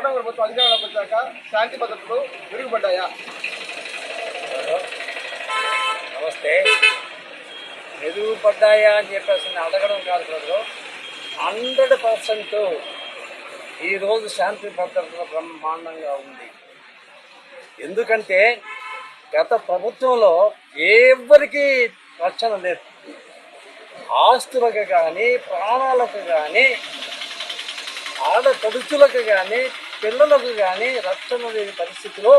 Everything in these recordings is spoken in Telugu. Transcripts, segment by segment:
కూటమి ప్రభుత్వం అధికారంలోకి వచ్చాక శాంతి భద్రతలు మెరుగుపడ్డాయా? నమస్తే. మెరుగుపడ్డాయా అని చెప్పేసి అడగడం కాదు బ్రదరు. 100% ఈరోజు శాంతి భద్రతలు బ్రహ్మాండంగా ఉంది. ఎందుకంటే గత ప్రభుత్వంలో ఎవరికి రక్షణ లేదు. ఆస్తులకు కానీ, ప్రాణాలకు కానీ, ఆడపడుచులకు కానీ, పిల్లలకు కానీ రక్షణ లేని పరిస్థితిలో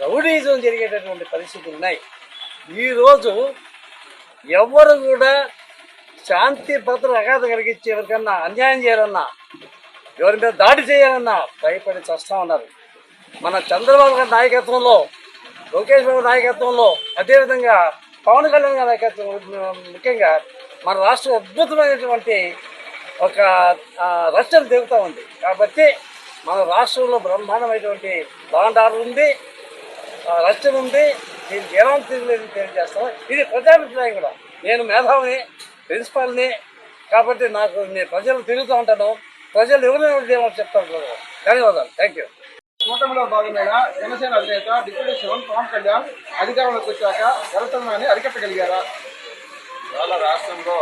రౌడీజం జరిగేటటువంటి పరిస్థితులు ఉన్నాయి. ఈరోజు ఎవరు కూడా శాంతి భద్రత అగాధ కలిగించే ఎవరికన్నా అన్యాయం చేయాలన్నా, ఎవరి మీద దాడి చేయాలన్నా భయపడి చస్తా ఉన్నారు. మన చంద్రబాబు గారి నాయకత్వంలో, లోకేష్ బాబు నాయకత్వంలో, అదేవిధంగా పవన్ కళ్యాణ్ గారి నాయకత్వం, ముఖ్యంగా మన రాష్ట్రం అద్భుతమైనటువంటి ఒక రక్షణ దిగుతూ ఉంది. కాబట్టి మన రాష్ట్రంలో బ్రహ్మాండమైనటువంటి లాండ్ ఆర్డర్ ఉంది, రక్షణ ఉంది. దీనికి ఎలాంటి తిరుగులేదని తెలియజేస్తాం. ఇది ప్రజాభిప్రాయం కూడా. నేను మేధావిని, ప్రిన్సిపాల్ని, కాబట్టి నేను ప్రజలు తిరుగుతూ ఉంటాను. ప్రజలు ఎవరైనా చెప్తాను. ధన్యవాదాలు. Thank you. కూటమిలో భాగమైన జనసేన అధినేత డిప్యూటీ సీఎం పవన్ కళ్యాణ్ అధికారంలోకి వచ్చాక ఎర్రచందనాన్ని అరికట్టగలిగారా? చాలా రాష్ట్రంలో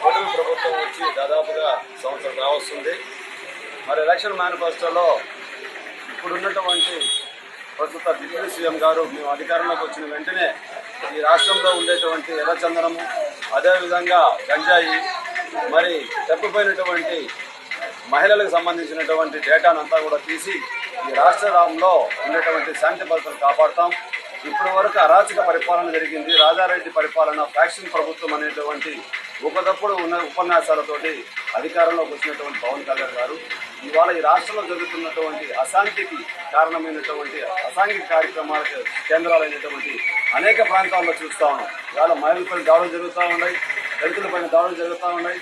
కూటమి ప్రభుత్వం వచ్చి దాదాపుగా సంవత్సరం రావస్తుంది. మరి ఎలక్షన్ మేనిఫెస్టోలో ఇప్పుడున్నటువంటి ప్రస్తుత డిప్యూటీ సీఎం గారు మేము అధికారంలోకి వచ్చిన వెంటనే ఈ రాష్ట్రంలో ఉండేటువంటి ఎర్రచందనము, అదేవిధంగా గంజాయి, మరి తప్పిపోయినటువంటి మహిళలకు సంబంధించినటువంటి డేటానంతా కూడా తీసి ఈ రాష్ట్రంలో ఉండేటువంటి శాంతి భద్రతలు కాపాడుతాం. ఇప్పటి వరకు అరాచక పరిపాలన జరిగింది. రాజారెడ్డి పరిపాలన, ఫ్యాక్షన్ ప్రభుత్వం అనేటువంటి ఒకదప్పుడు ఉన్న ఉపన్యాసాలతోటి అధికారంలోకి వచ్చినటువంటి పవన్ కళ్యాణ్ గారు ఇవాళ ఈ రాష్ట్రంలో జరుగుతున్నటువంటి అశాంతికి కారణమైనటువంటి అసాంఘిక కార్యక్రమాలకు కేంద్రాలైనటువంటి అనేక ప్రాంతాల్లో చూస్తూ ఉన్నాం. ఇవాళ మహిళలపైన దాడులు జరుగుతూ ఉన్నాయి, దళితులపైన దాడులు జరుగుతూ ఉన్నాయి,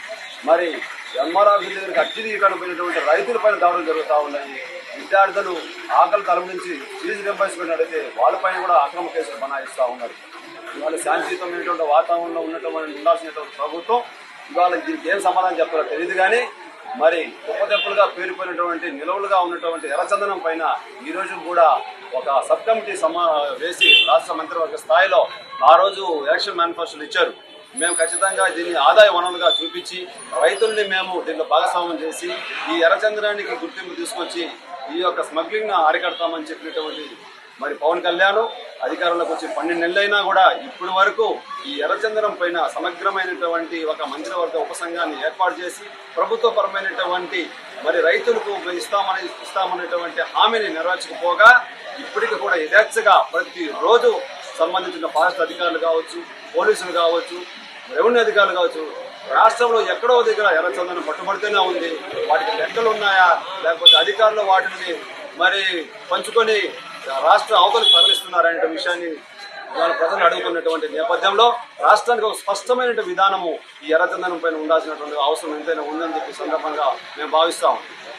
మరి జన్మరాజు దగ్గరికి అర్జీకరణపోయినటువంటి రైతులపైన దాడులు జరుగుతూ ఉన్నాయి. విద్యార్థులు ఆకలి తలం నుంచి ఫీజు రింబర్స్మెంట్ అడిగితే వాళ్ళపైన కూడా అక్రమ కేసులు బనాయిస్తూ ఉన్నారు. ఇవాళ శాంతియుతమైనటువంటి వాతావరణంలో ఉండాల్సినటువంటి ప్రభుత్వం ఇవాళ దీనికి ఏం సమాధానం చెప్తారో తెలియదు. కానీ మరి కుప్పతెప్పులుగా పేరుపోయినటువంటి నిలవలుగా ఉన్నటువంటి ఎర్రచందనం పైన ఈరోజు కూడా ఒక సబ్ కమిటీ వేసి రాష్ట్ర మంత్రివర్గ స్థాయిలో ఆ రోజు ఎలక్షన్ మేనిఫెస్టోలు ఇచ్చారు. మేము ఖచ్చితంగా దీన్ని ఆదాయ వనరులుగా చూపించి రైతుల్ని మేము దీంట్లో భాగస్వామ్యం చేసి ఈ ఎర్రచందనానికి గుర్తింపు తీసుకొచ్చి ఈ యొక్క స్మగ్లింగ్ను అరికడతామని చెప్పినటువంటి మరి పవన్ కళ్యాణ్ అధికారంలోకి వచ్చి 12 నెలలైనా కూడా ఇప్పటి వరకు ఈ ఎర్రచందనం పైన సమగ్రమైనటువంటి ఒక మంత్రివర్గ ఉపసంఘాన్ని ఏర్పాటు చేసి ప్రభుత్వపరమైనటువంటి మరి రైతులకు ఇస్తామనేటువంటి హామీని నెరవేర్చకపోగా ఇప్పటికీ కూడా యథేచ్ఛగా ప్రతిరోజు సంబంధించిన ఫారెస్ట్ అధికారులు కావచ్చు, పోలీసులు కావచ్చు, రెవెన్యూ అధికారులు కావచ్చు, రాష్ట్రంలో ఎక్కడో దగ్గర ఎర్రచందనం పట్టుబడుతూనే ఉంది. వాటికి లెక్కలు ఉన్నాయా, లేకపోతే అధికారులు వాటిని మరి పంచుకొని రాష్ట్ర అవతలకు తరలిస్తున్నారనే విషయాన్ని ఇవాళ ప్రజలు అడుగుతున్నటువంటి నేపథ్యంలో రాష్ట్రానికి ఒక స్పష్టమైన విధానము ఈ ఎర్రచందనం పైన ఉండాల్సినటువంటి అవసరం ఎంతైనా ఉందని చెప్పి సందర్భంగా మేము భావిస్తాం.